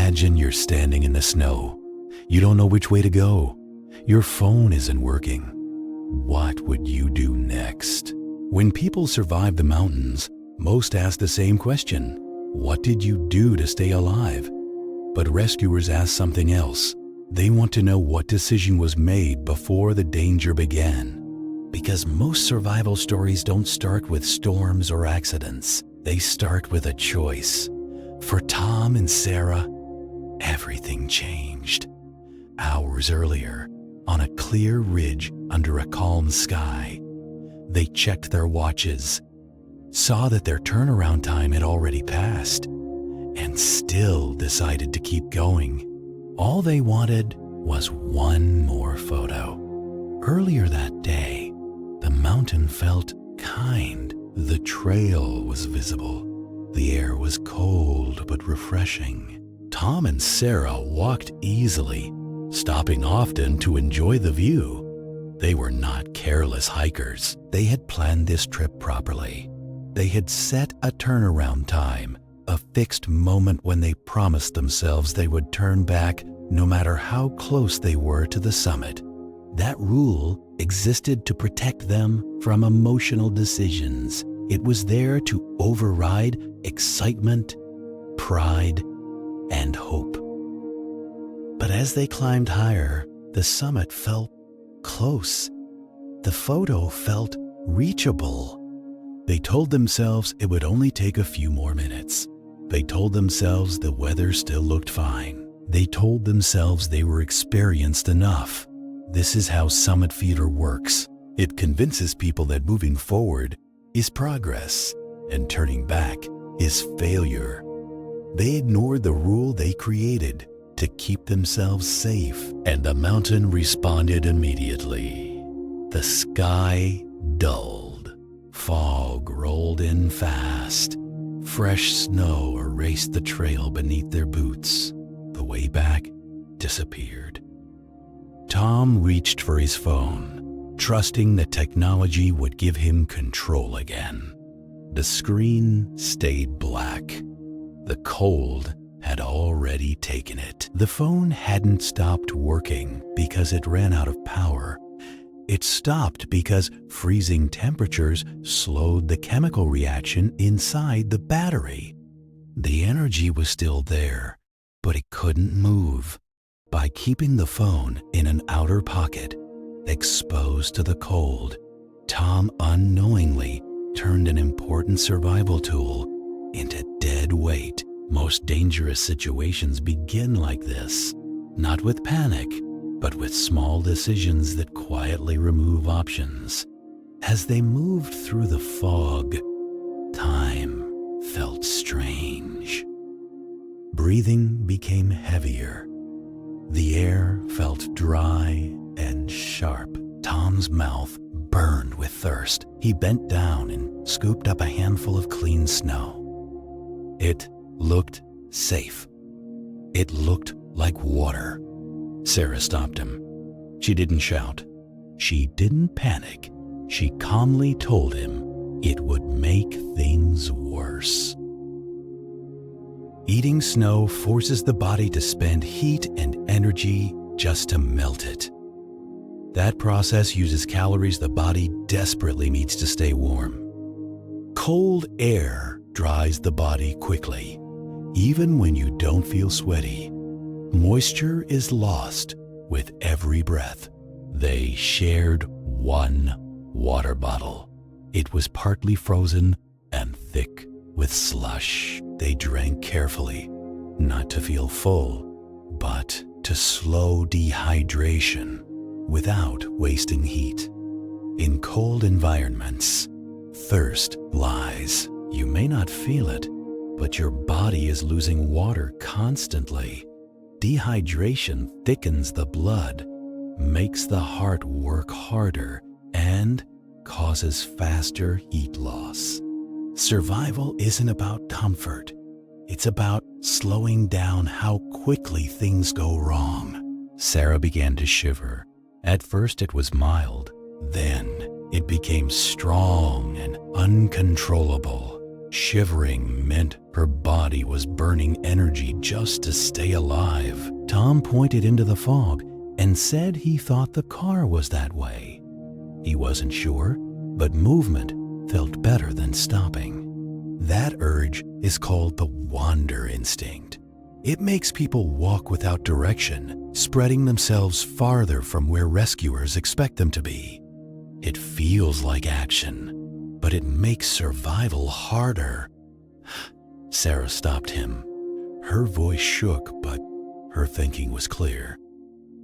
Imagine you're standing in the snow. You don't know which way to go. Your phone isn't working. What would you do next? When people survive the mountains, most ask the same question. What did you do to stay alive? But rescuers ask something else. They want to know what decision was made before the danger began. Because most survival stories don't start with storms or accidents. They start with a choice. For Tom and Sarah, everything changed. Hours earlier, on a clear ridge under a calm sky, they checked their watches, saw that their turnaround time had already passed, and still decided to keep going. All they wanted was one more photo. Earlier that day, the mountain felt kind. The trail was visible. The air was cold but refreshing. Tom and Sarah walked easily, stopping often to enjoy the view. They were not careless hikers. They had planned this trip properly. They had set a turnaround time, a fixed moment when they promised themselves they would turn back no matter how close they were to the summit. That rule existed to protect them from emotional decisions. It was there to override excitement, pride, and hope. But as they climbed higher, the summit felt close. The photo felt reachable. They told themselves it would only take a few more minutes. They told themselves the weather still looked fine. They told themselves they were experienced enough. This is how Summit Feeder works. It convinces people that moving forward is progress and turning back is failure. They ignored the rule they created to keep themselves safe, and the mountain responded immediately. The sky dulled. Fog rolled in fast. Fresh snow erased the trail beneath their boots. The way back disappeared. Tom reached for his phone, trusting that technology would give him control again. The screen stayed black. The cold had already taken it. The phone hadn't stopped working because it ran out of power. It stopped because freezing temperatures slowed the chemical reaction inside the battery. The energy was still there, but it couldn't move. By keeping the phone in an outer pocket, exposed to the cold, Tom unknowingly turned an important survival tool into dead weight. Most dangerous situations begin like this, not with panic, but with small decisions that quietly remove options. As they moved through the fog, time felt strange. Breathing became heavier. The air felt dry and sharp. Tom's mouth burned with thirst. He bent down and scooped up a handful of clean snow. It looked safe. It looked like water. Sarah stopped him. She didn't shout. She didn't panic. She calmly told him it would make things worse. Eating snow forces the body to spend heat and energy just to melt it. That process uses calories the body desperately needs to stay warm. Cold air dries the body quickly, even when you don't feel sweaty. Moisture is lost with every breath. They shared one water bottle. It was partly frozen and thick with slush. They drank carefully, not to feel full, but to slow dehydration without wasting heat. In cold environments, thirst lies. You may not feel it, but your body is losing water constantly. Dehydration thickens the blood, makes the heart work harder, and causes faster heat loss. Survival isn't about comfort. It's about slowing down how quickly things go wrong. Sarah began to shiver. At first it was mild. Then it became strong and uncontrollable. Shivering meant Her body was burning energy just to stay alive. Tom pointed into the fog and said he thought the car was that way. He wasn't sure, but movement felt better than stopping. That urge is called the wander instinct. It makes people walk without direction, spreading themselves farther from where rescuers expect them to be. It feels like action, but it makes survival harder. Sarah stopped him. Her voice shook, but her thinking was clear.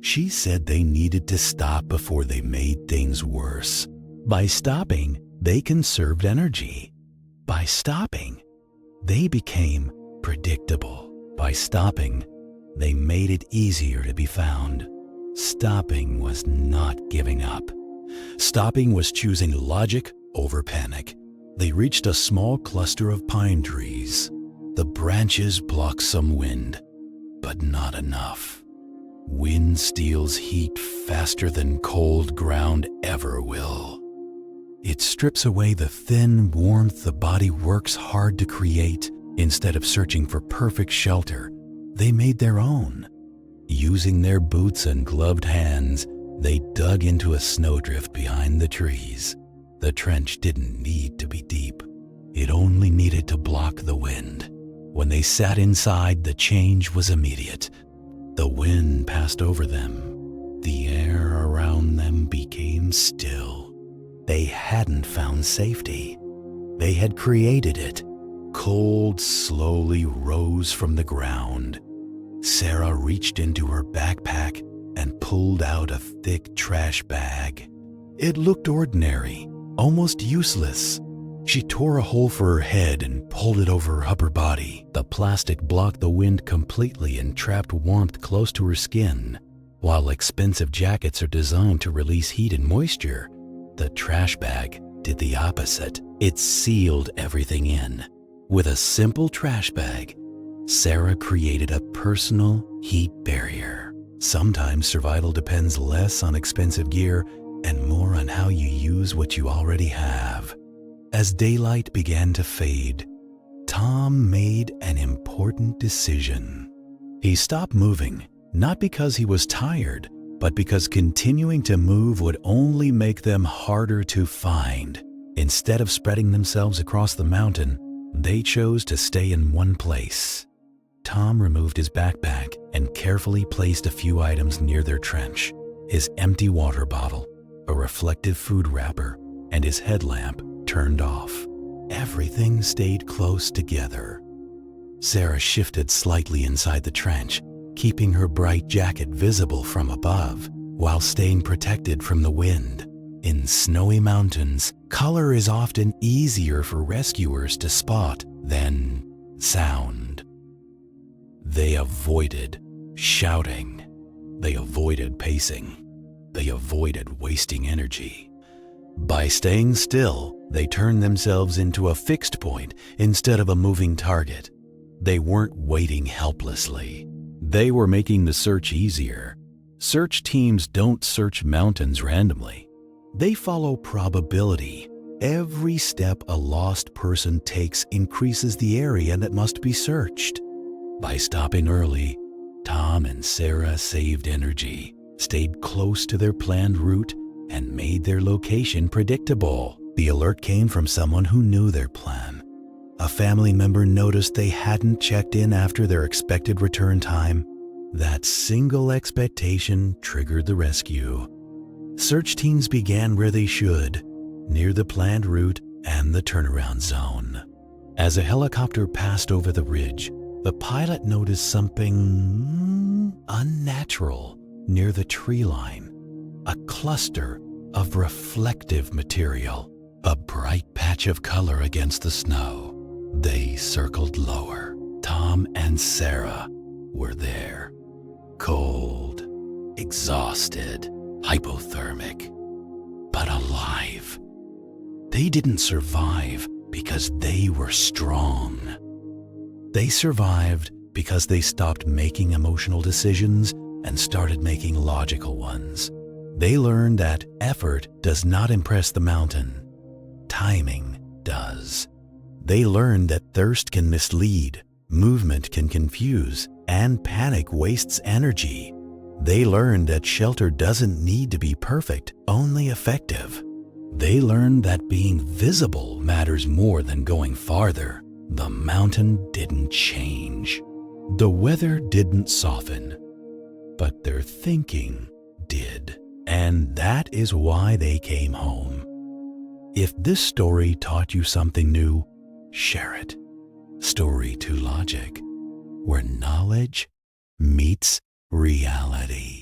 She said they needed to stop before they made things worse. By stopping, they conserved energy. By stopping, they became predictable. By stopping, they made it easier to be found. Stopping was not giving up. Stopping was choosing logic over panic. They reached a small cluster of pine trees. The branches blocked some wind, but not enough. Wind steals heat faster than cold ground ever will. It strips away the thin warmth the body works hard to create. Instead of searching for perfect shelter, they made their own. Using their boots and gloved hands, they dug into a snowdrift behind the trees. The trench didn't need to be deep. It only needed to block the wind. When they sat inside, the change was immediate. The wind passed over them. The air around them became still. They hadn't found safety. They had created it. Cold slowly rose from the ground. Sarah reached into her backpack and pulled out a thick trash bag. It looked ordinary, almost useless. She tore a hole for her head and pulled it over her upper body. The plastic blocked the wind completely and trapped warmth close to her skin. While expensive jackets are designed to release heat and moisture, the trash bag did the opposite. It sealed everything in. With a simple trash bag, Sarah created a personal heat barrier. Sometimes survival depends less on expensive gear and more on how you use what you already have. As daylight began to fade, Tom made an important decision. He stopped moving, not because he was tired, but because continuing to move would only make them harder to find. Instead of spreading themselves across the mountain, they chose to stay in one place. Tom removed his backpack and carefully placed a few items near their trench: his empty water bottle, a reflective food wrapper, and his headlamp turned off. Everything stayed close together. Sarah shifted slightly inside the trench, keeping her bright jacket visible from above, while staying protected from the wind. In snowy mountains, color is often easier for rescuers to spot than sound. They avoided shouting. They avoided pacing. They avoided wasting energy. By staying still, they turned themselves into a fixed point instead of a moving target. They weren't waiting helplessly. They were making the search easier. Search teams don't search mountains randomly. They follow probability. Every step a lost person takes increases the area that must be searched. By stopping early, Tom and Sarah saved energy, stayed close to their planned route, and made their location predictable. The alert came from someone who knew their plan. A family member noticed they hadn't checked in after their expected return time. That single expectation triggered the rescue. Search teams began where they should, near the planned route and the turnaround zone. As a helicopter passed over the ridge, the pilot noticed something unnatural near the tree line. A cluster of reflective material, a bright patch of color against the snow. They circled lower. Tom and Sarah were there. Cold, exhausted, hypothermic, but alive. They didn't survive because they were strong. They survived because they stopped making emotional decisions and started making logical ones. They learned that effort does not impress the mountain. Timing does. They learned that Thirst can mislead, movement can confuse, and panic wastes energy. They learned that shelter doesn't need to be perfect, only effective. They learned that being visible matters more than going farther. The mountain didn't change. The weather didn't soften, but their thinking did. And that is why they came home. If this story taught you something new, share it. Story to Logic, where knowledge meets reality.